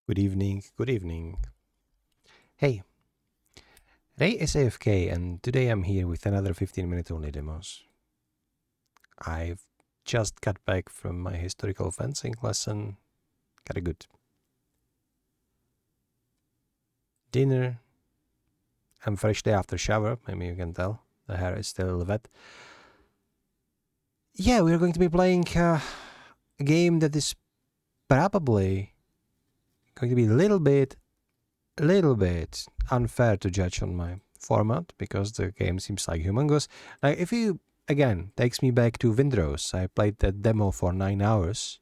Good evening, good evening. Hey, Ray is AFK and today I'm here with another 15-minute only demos. I've just got back from my historical fencing lesson. Got a good dinner. I'm fresh day after shower, maybe you can tell. The hair is still wet. Yeah, we're going to be playing a game that is probably going to be a little bit unfair to judge on my format because the game seems like humongous. Now, if you again takes me back to Windrose, I played that demo for 9 hours.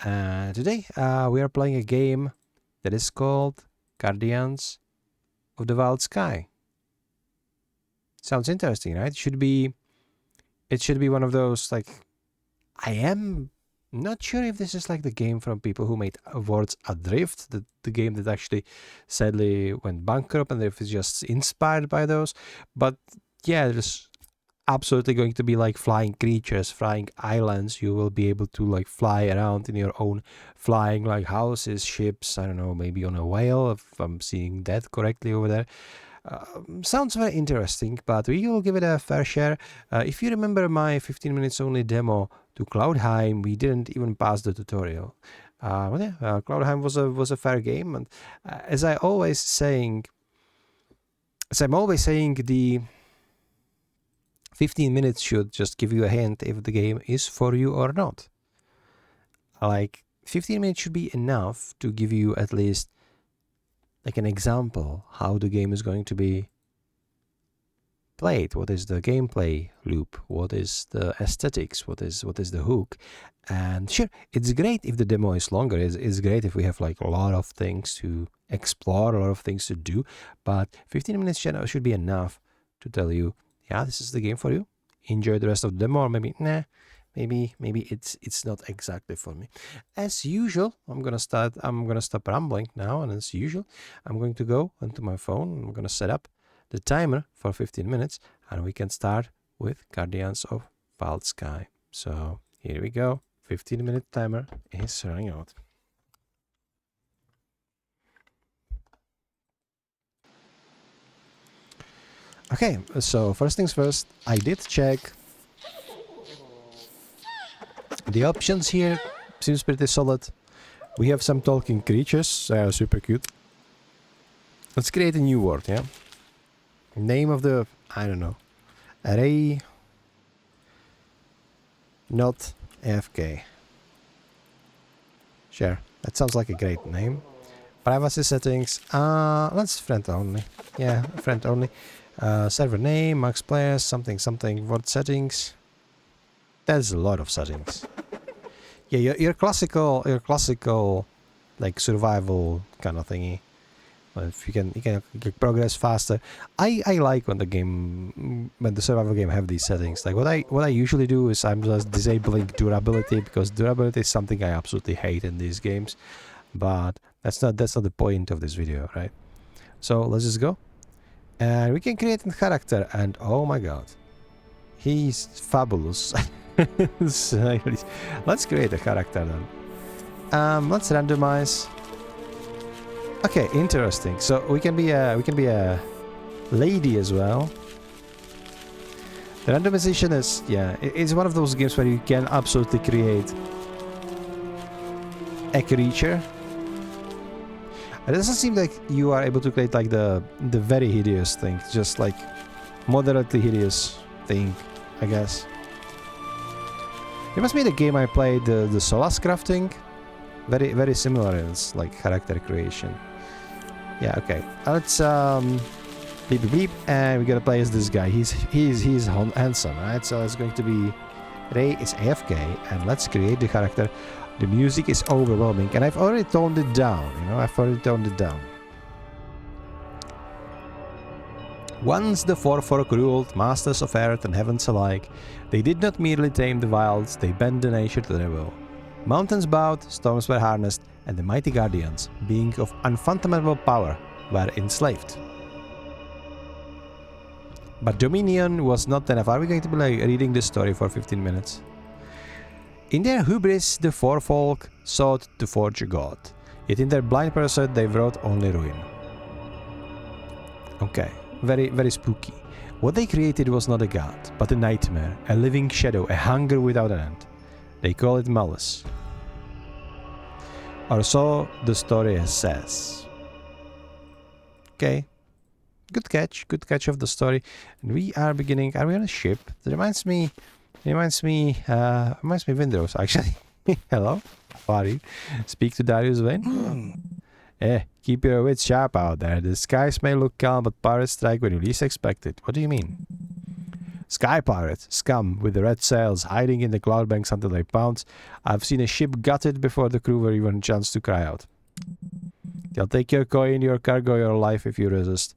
Today we are playing a game that is called Guardians of the Wild Sky. Sounds interesting, right? It should be one of those, like, I am not sure if this is like the game from people who made Worlds Adrift, the game that actually sadly went bankrupt, and if it's just inspired by those. But yeah, there's absolutely going to be like flying creatures, flying islands. You will be able to like fly around in your own flying like houses, ships, I don't know, maybe on a whale, if I'm seeing that correctly over there. Sounds very interesting, but we will give it a fair share. If you remember my 15 minutes only demo to Cloudheim, we didn't even pass the tutorial. But yeah, Cloudheim was a fair game, and as I'm always saying, the 15 minutes should just give you a hint if the game is for you or not. Like 15 minutes should be enough to give you at least like an example how the game is going to be played. What is the gameplay loop? What is the aesthetics? What is the hook? And sure, it's great if the demo is longer. It's great if we have like a lot of things to explore, a lot of things to do. But 15 minutes should be enough to tell you, yeah, this is the game for you. Enjoy the rest of the demo, or maybe nah. Maybe it's not exactly for me. As usual, I'm gonna stop rambling now, and as usual, I'm going to go onto my phone. I'm gonna set up the timer for 15 minutes, and we can start with Guardians of Wild Sky. So here we go. 15-minute timer is running out. Okay, so first things first, I did check. The options here seems pretty solid. We have some talking creatures, they are super cute. Let's create a new word, yeah? Name of the, I don't know, array not AFK. Sure, that sounds like a great name. Privacy settings, let's friend only. Yeah, friend only. Server name, max players, something, word settings. There's a lot of settings. Yeah, your classical like survival kind of thingy. If you can progress faster. I like when the survival game have these settings. Like what I usually do is I'm just disabling durability, because durability is something I absolutely hate in these games. But that's not the point of this video, right? So let's just go. And we can create a character, and oh my god, he's fabulous. Let's create a character then. Let's randomize. Okay, interesting. So we can be a lady as well. The randomization is, yeah, it's one of those games where you can absolutely create a creature. It doesn't seem like you are able to create like the very hideous thing, just like moderately hideous thing, I guess. It must be the game I played, the Solas crafting. Very similar in its like character creation. Yeah, okay. Let's beep beep beep, and we gotta play as this guy. He's handsome, right? So it's going to be Ray is AFK, and let's create the character. The music is overwhelming, and I've already toned it down, you know, Once the Four Fork ruled, masters of earth and heavens alike, they did not merely tame the wilds, they bent the nature to their will. Mountains bowed, storms were harnessed, and the mighty guardians, being of unfathomable power, were enslaved. But Dominion was not enough. Are we going to be like reading this story for 15 minutes? In their hubris, the Four Folk sought to forge a god. Yet in their blind pursuit they wrought only ruin. Okay, very, very spooky. What they created was not a god, but a nightmare, a living shadow, a hunger without an end. They call it malice. Or so the story says. Okay. Good catch of the story. And we are beginning. Are we on a ship? That reminds me Windrose actually. Hello, how are you? Speak to Darius Wayne. Keep your wits sharp out there. The skies may look calm, but pirates strike when you least expect it. What do you mean? Sky pirates, scum with the red sails, hiding in the cloud banks until they pounce. I've seen a ship gutted before the crew were even a chance to cry out. They'll take your coin, your cargo, your life if you resist.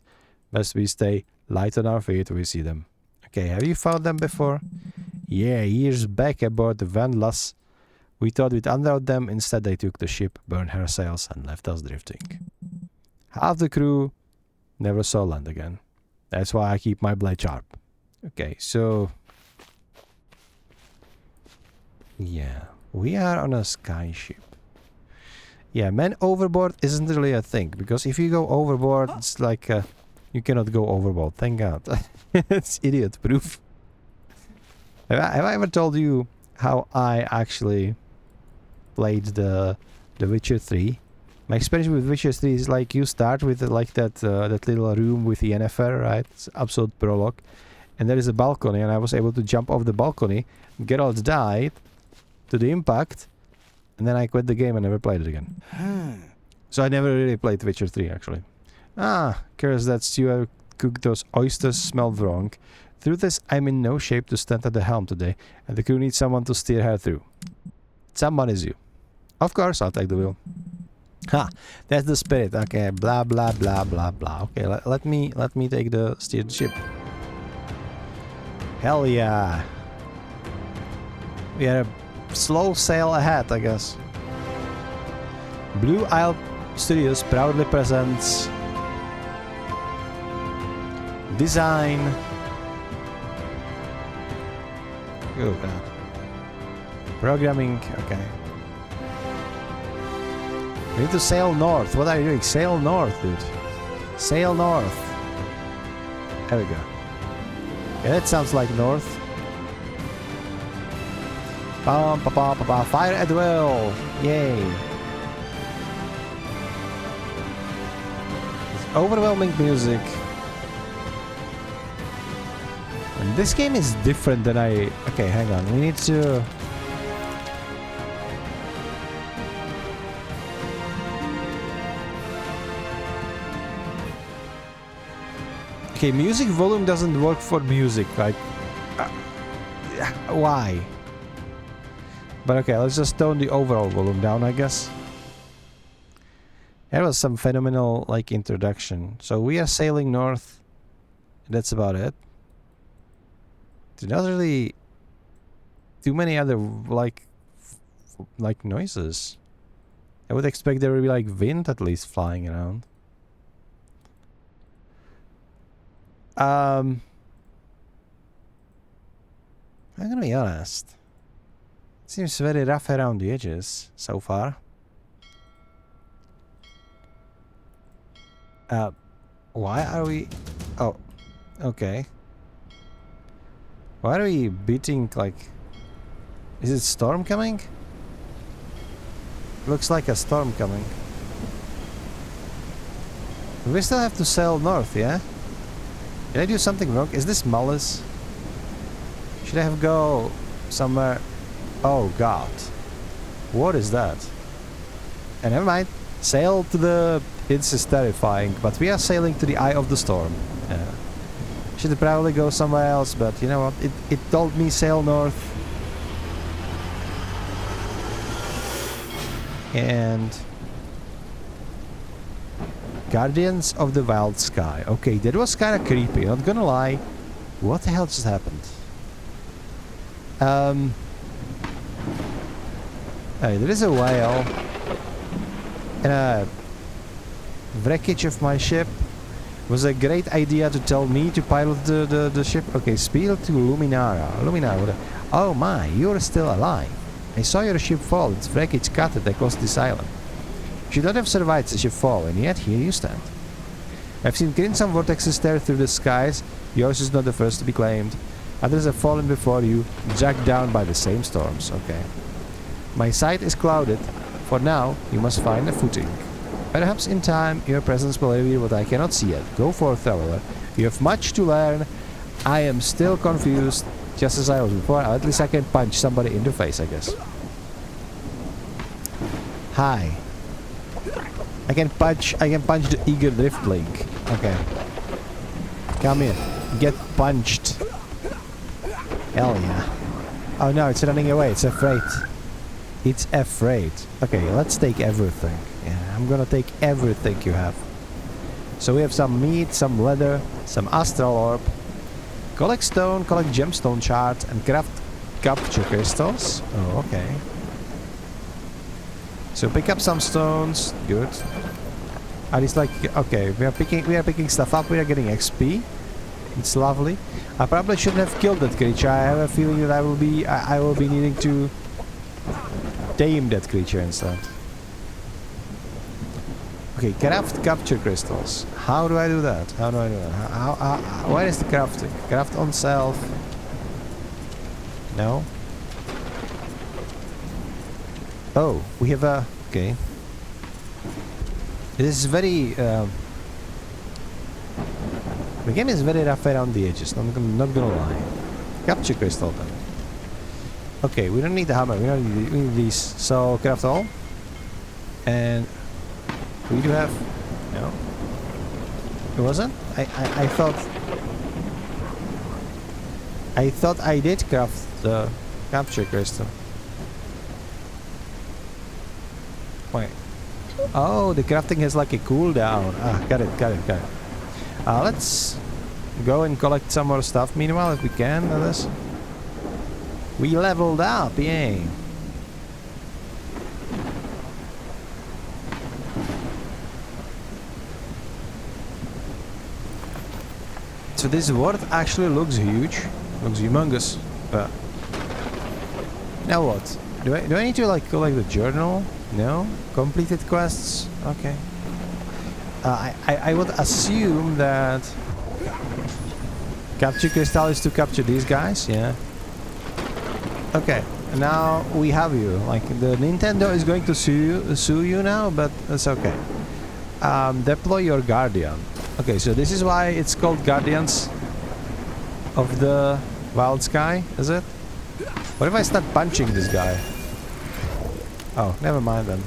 Best we stay light on our feet when we see them. Okay, have you found them before? Yeah, years back aboard the Van Lass. We thought we'd unroute them. Instead, they took the ship, burned her sails, and left us drifting. Half the crew never saw land again. That's why I keep my blade sharp. Okay, so... yeah, we are on a sky ship. Yeah, man overboard isn't really a thing, because if you go overboard, it's like... you cannot go overboard, thank God. It's idiot-proof. Have I ever told you how I actually played the Witcher 3? My experience with Witcher 3 is like you start with like that little room with the Yennefer, right? It's absolute prologue. And there is a balcony, and I was able to jump off the balcony. Geralt died to the impact, and then I quit the game and never played it again. So I never really played Witcher 3, actually. Curse that stew I cooked those oysters smelled wrong. Through this, I'm in no shape to stand at the helm today, and the crew needs someone to steer her through. Someone is you. Of course, I'll take the wheel. Ha! That's the spirit. Okay, blah blah blah blah blah. Okay, let me take the steered ship. Hell yeah! We had a slow sail ahead, I guess. Blue Isle Studios proudly presents design. Oh god. Programming, okay. We need to sail north. What are you doing? Sail north, dude. Sail north. There we go. Yeah, that sounds like north. Fire at will. Yay. It's overwhelming music. And this game is different than I... Okay, hang on. We need to... Okay, music volume doesn't work for music, like... why? But okay, let's just tone the overall volume down, I guess. That was some phenomenal, like, introduction. So we are sailing north. That's about it. There's not really too many other, like noises. I would expect there would be, like, wind at least flying around. I'm gonna be honest. Seems very rough around the edges so far. Why are we... Oh, okay. Why are we beating, like... Is it storm coming? Looks like a storm coming. We still have to sail north, yeah? Did I do something wrong? Is this malice? Should I have go somewhere? Oh god. What is that? And never mind. Sail to the... This is terrifying, but we are sailing to the eye of the storm. Yeah. Should probably go somewhere else, but you know what? It told me sail north. And... Guardians of the Wild Sky. Okay, that was kind of creepy, not gonna lie. What the hell just happened? Hey, there is a whale. And a wreckage of my ship. It was a great idea to tell me to pilot the ship. Okay, speed to Luminara. Luminara. Oh my, you're still alive. I saw your ship fall. Its wreckage scattered across this island. should not have survived such a fall, and yet here you stand. I've seen some vortexes tear through the skies. Yours is not the first to be claimed. Others have fallen before you, dragged down by the same storms. Okay. My sight is clouded. For now, you must find a footing. Perhaps in time, your presence will reveal what I cannot see yet. Go forth, traveler. You have much to learn. I am still confused, just as I was before. At least I can punch somebody in the face, I guess. Hi. I can punch the eager driftling. Okay. Come here. Get punched. Hell yeah. Oh no, it's running away. It's afraid. It's afraid. Okay, let's take everything. Yeah, I'm gonna take everything you have. So we have some meat, some leather, some astral orb. Collect stone, collect gemstone shards, and craft capture crystals. Oh, okay. So pick up some stones. Good. Are these like okay? We are picking stuff up. We are getting XP. It's lovely. I probably shouldn't have killed that creature. I have a feeling that I will be needing to tame that creature instead. Okay, craft capture crystals. How do I do that? How do I do that? Where is the crafting? Craft on self. No. Oh, we have a... Okay. This is very... the game is very rough around the edges, not gonna lie. Capture crystal then. Okay, we don't need the hammer, we need these. So, craft all. And... we do have... No. It wasn't? I thought... I thought I did craft the capture crystal. Wait. Oh, the crafting has like a cooldown. Ah, got it. Let's go and collect some more stuff meanwhile if we can. This. We leveled up, yay. So this world actually looks huge. Looks humongous. But now what? Do I need to like collect the journal? No? Completed quests? Okay. I would assume that capture crystal is to capture these guys, yeah. Okay, now we have you. Like the Nintendo is going to sue you now, but that's okay. Deploy your guardian. Okay, so this is why it's called Guardians of the Wild Sky, is it? What if I start punching this guy? Oh, never mind then.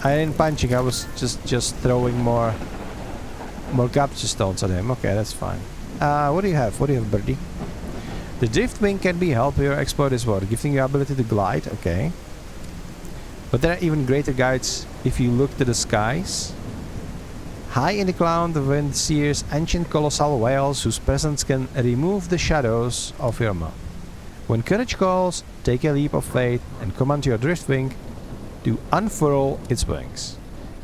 I didn't punching, I was just throwing more capture stones at him. Okay, that's fine. What do you have? What do you have, birdie? The drift wing can be helped your exploit as well, giving you ability to glide. Okay. But there are even greater guides if you look to the skies. High in the cloud, the wind sears ancient colossal whales whose presence can remove the shadows of your map. When courage calls, take a leap of faith and command your driftwing to unfurl its wings.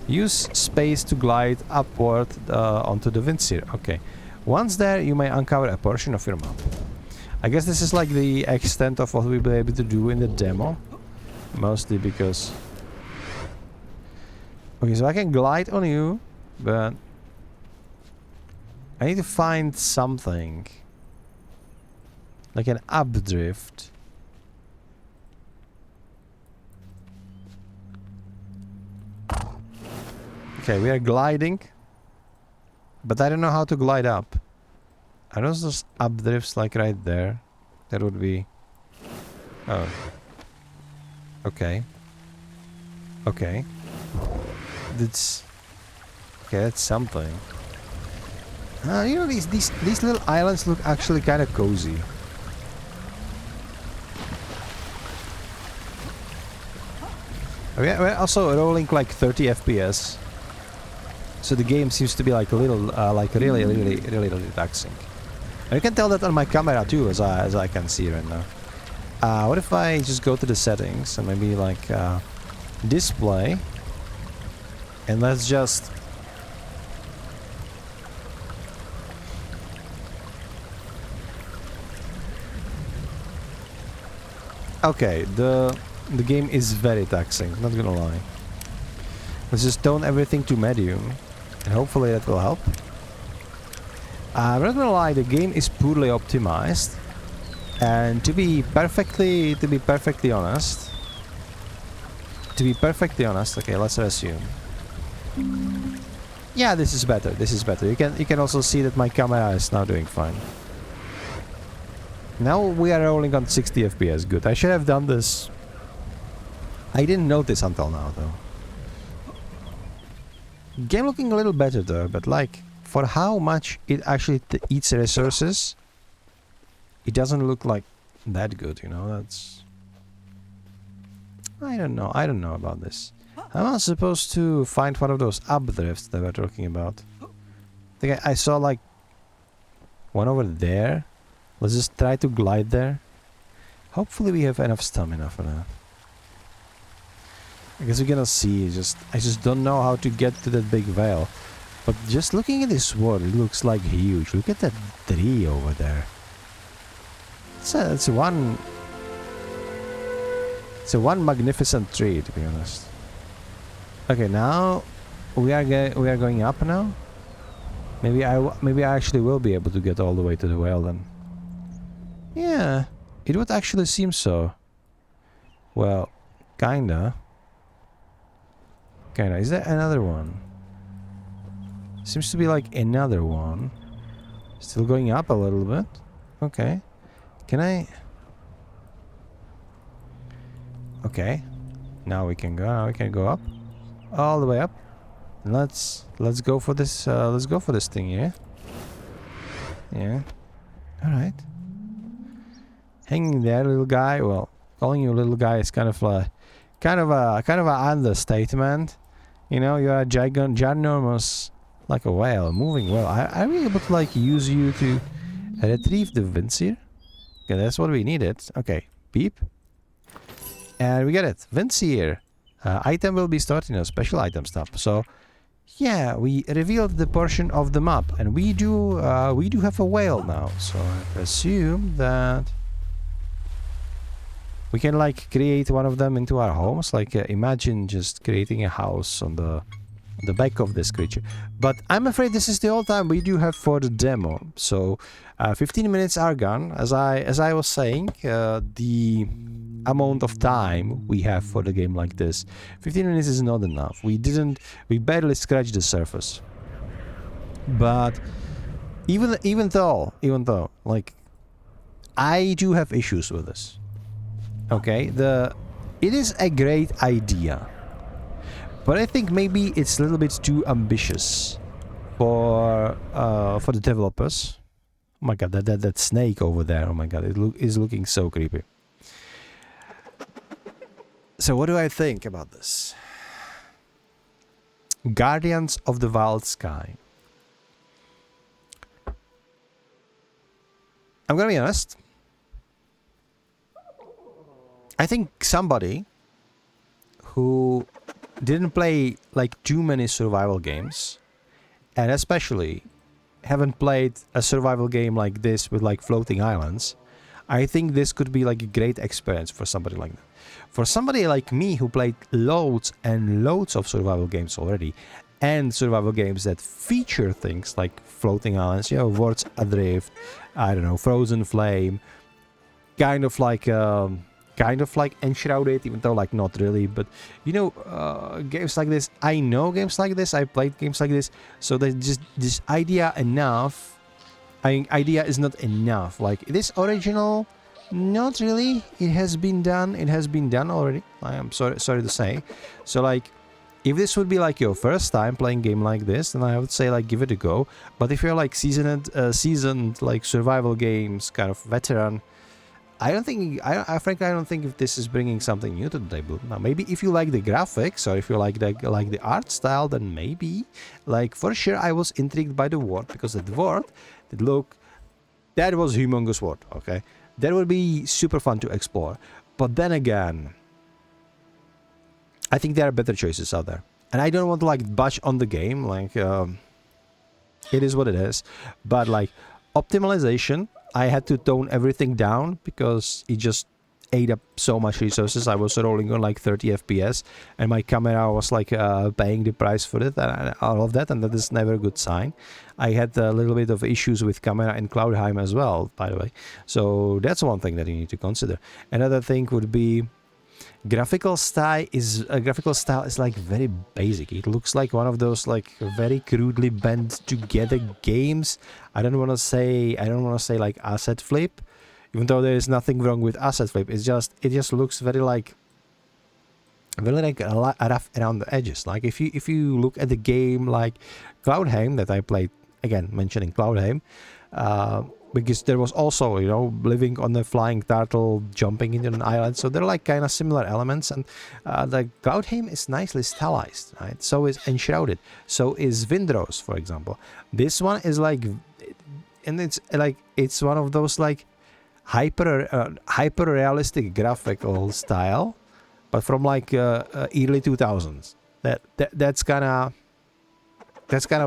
Use space to glide upward onto the wind sear. Okay. Once there, you may uncover a portion of your map. I guess this is like the extent of what we'll be able to do in the demo. Mostly because... Okay, so I can glide on you, but... I need to find something. Like an updrift. Okay, we are gliding. But I don't know how to glide up. Are those updrifts like right there? That would be... Oh. Okay. Okay. That's... Okay, that's something. You know, these little islands look actually kind of cozy. We're also rolling like 30 FPS. So the game seems to be like a little, like really taxing. And you can tell that on my camera too, as I can see right now. What if I just go to the settings and maybe like display, and let's just okay. The game is very taxing, not gonna lie. Let's just tone everything to medium, and hopefully that will help. I'm not gonna lie, the game is poorly optimized, and to be perfectly honest, okay, let's assume. Yeah, this is better. This is better. You can also see that my camera is now doing fine. Now we are rolling on 60 FPS. Good. I should have done this. I didn't notice until now, though. Game looking a little better though, but like for how much it actually eats resources, it doesn't look like that good. You know, that's. I don't know. I don't know about this. Am I supposed to find one of those updrifts that we're talking about? I think I saw like one over there. Let's just try to glide there. Hopefully we have enough stamina for that. I guess we're gonna see. I just don't know how to get to that big whale. But just looking at this world, it looks like huge. Look at that tree over there. It's one magnificent tree, to be honest. Okay, now we are going up now. Maybe I actually will be able to get all the way to the whale then. Yeah, it would actually seem so. Well, kinda. Is there another one? Seems to be like another one. Still going up a little bit. Okay. Can I? Okay. Now we can go. Now we can go up. All the way up. Let's go for this. Let's go for this thing. Yeah. Yeah. All right. Hanging there, little guy. Well, calling you a little guy is kind of an understatement. You know, you're a ginormous, like a whale, moving whale. Are we able to like use you to retrieve the Vincier? Okay, that's what we needed. Okay, beep. And we get it. Vincier. Item will be stored in a special item stuff. So, yeah, we revealed the portion of the map, and we do have a whale now. So I assume that we can like create one of them into our homes. Like imagine just creating a house on the back of this creature. But I'm afraid this is the whole time we do have for the demo. So 15 minutes are gone. As I was saying, the amount of time we have for the game like this, 15 minutes is not enough. We barely scratched the surface. But even though like I do have issues with this. Okay, it is a great idea, but I think maybe it's a little bit too ambitious for the developers. Oh my god, that snake over there! Oh my god, it is looking so creepy. So what do I think about this? Guardians of the Wild Sky. I'm gonna be honest. I think somebody who didn't play like too many survival games, and especially haven't played a survival game like this with like floating islands, I think this could be like a great experience for somebody like that. For somebody like me who played loads and loads of survival games already, and survival games that feature things like floating islands, you know, Words Adrift, I don't know, Frozen Flame, kind of like Enshrouded, even though like not really, but you know, games like this, I know games like this, I played games like this, so that just this idea enough, idea is not enough. Like this original, not really. It has been done already. I am sorry to say. So like, if this would be like your first time playing a game like this, then I would say like give it a go. But if you're like seasoned like survival games kind of veteran, I frankly don't think if this is bringing something new to the table. Now maybe if you like the graphics or if you like the art style, then maybe. Like for sure I was intrigued by the world, because the world that was humongous world, okay? That would be super fun to explore. But then again, I think there are better choices out there. And I don't want to like bash on the game, like it is what it is. But like optimization, I had to tone everything down because it just ate up so much resources. I was rolling on like 30 FPS, and my camera was like paying the price for it and all of that, and that is never a good sign. I had a little bit of issues with camera in Cloudheim as well, by the way. So that's one thing that you need to consider. Another thing would be graphical style is like very basic. It looks like one of those like very crudely bent together games. I don't want to say like asset flip, even though there is nothing wrong with asset flip. It just looks very like rough around the edges. Like if you look at the game like Cloudheim that I played, again mentioning Cloudheim, because there was also, you know, living on a flying turtle, jumping into an island, so they're like kind of similar elements. And the Cloudheim is nicely stylized, right? So is Enshrouded, so is Windrose, for example. This one is like, and it's one of those like hyper realistic graphical style, but from like early 2000s. That's kind of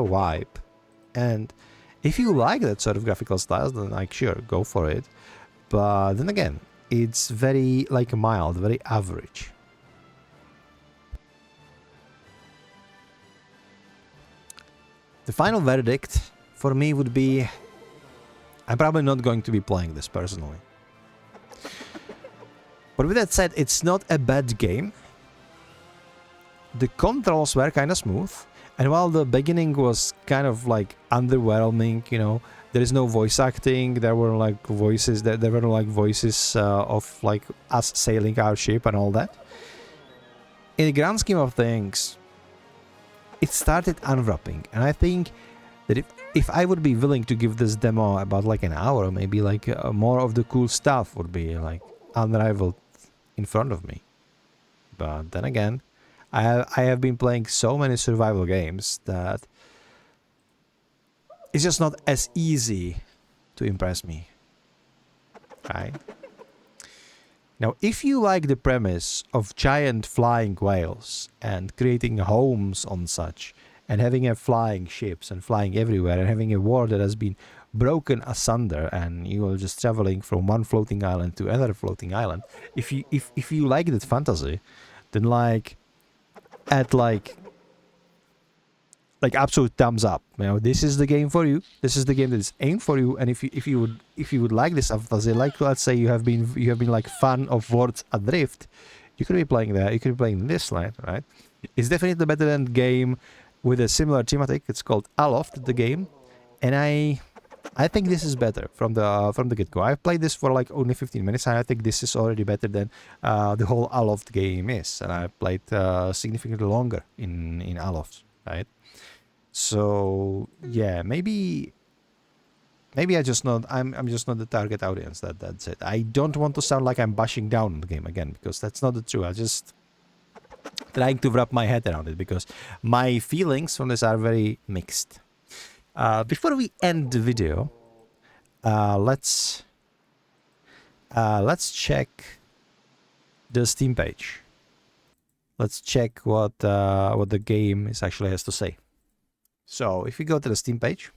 vibe. And if you like that sort of graphical styles, then like sure, go for it. But then again, it's very like mild, very average. The final verdict for me would be, I'm probably not going to be playing this personally. But with that said, it's not a bad game. The controls were kind of smooth. And while the beginning was kind of like underwhelming, you know, there is no voice acting. There were like voices of like us sailing our ship and all that. In the grand scheme of things, it started unwrapping, and I think that if I would be willing to give this demo about like an hour, maybe like more of the cool stuff would be like unrivaled in front of me. But then again, I have been playing so many survival games that it's just not as easy to impress me, right? Now, if you like the premise of giant flying whales and creating homes on such, and having a flying ships and flying everywhere, and having a world that has been broken asunder, and you are just traveling from one floating island to another floating island, if you like that fantasy, then like at like absolute thumbs up. You know, this is the game for you. This is the game that is aimed for you. And if you would like this fantasy, like let's say you have been like fan of Worlds Adrift, you could be playing that. You could be playing this line, right? It's definitely better than game with a similar thematic. It's called Aloft, the game, and I think this is better from the get-go. I've played this for like only 15 minutes, and I think this is already better than the whole Aloft game is. And I played significantly longer in Aloft, right? So yeah, maybe I'm just not the target audience. That's it. I don't want to sound like I'm bashing down on the game again, because that's not the truth. I just trying to wrap my head around it, because my feelings from this are very mixed. Before we end the video, let's check the Steam page. Let's check what the game actually has to say. So if we go to the Steam page,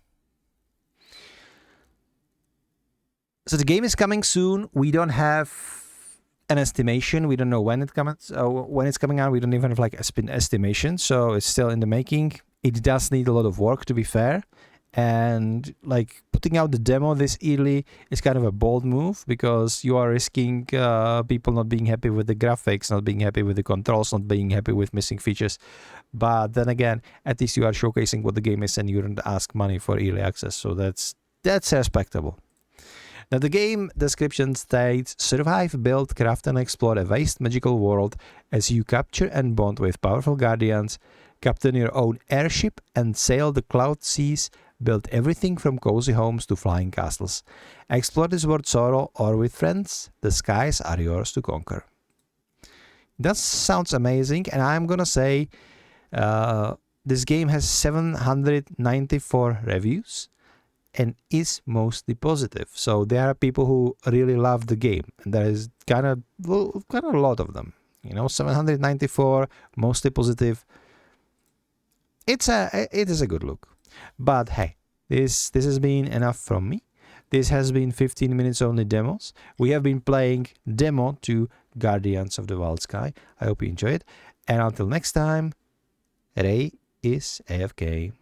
so the game is coming soon. We don't have an estimation. We don't know when it's coming out. We don't even have like an estimation. So it's still in the making. It does need a lot of work, to be fair. And like putting out the demo this early is kind of a bold move, because you are risking people not being happy with the graphics, not being happy with the controls, not being happy with missing features. But then again, at least you are showcasing what the game is, and you don't ask money for early access. So that's respectable. Now the game description states: survive, build, craft and explore a vast magical world as you capture and bond with powerful guardians, captain your own airship and sail the cloud seas, build everything from cozy homes to flying castles. Explore this world solo or with friends, the skies are yours to conquer. That sounds amazing, and I'm gonna say this game has 794 reviews and is mostly positive. So there are people who really love the game, and there is kind of a lot of them. You know, 794, mostly positive. It is a good look. But hey, this has been enough from me. This has been 15 minutes only demos. We have been playing demo to Guardians of the Wild Sky. I hope you enjoyed. And until next time, Ray is AFK.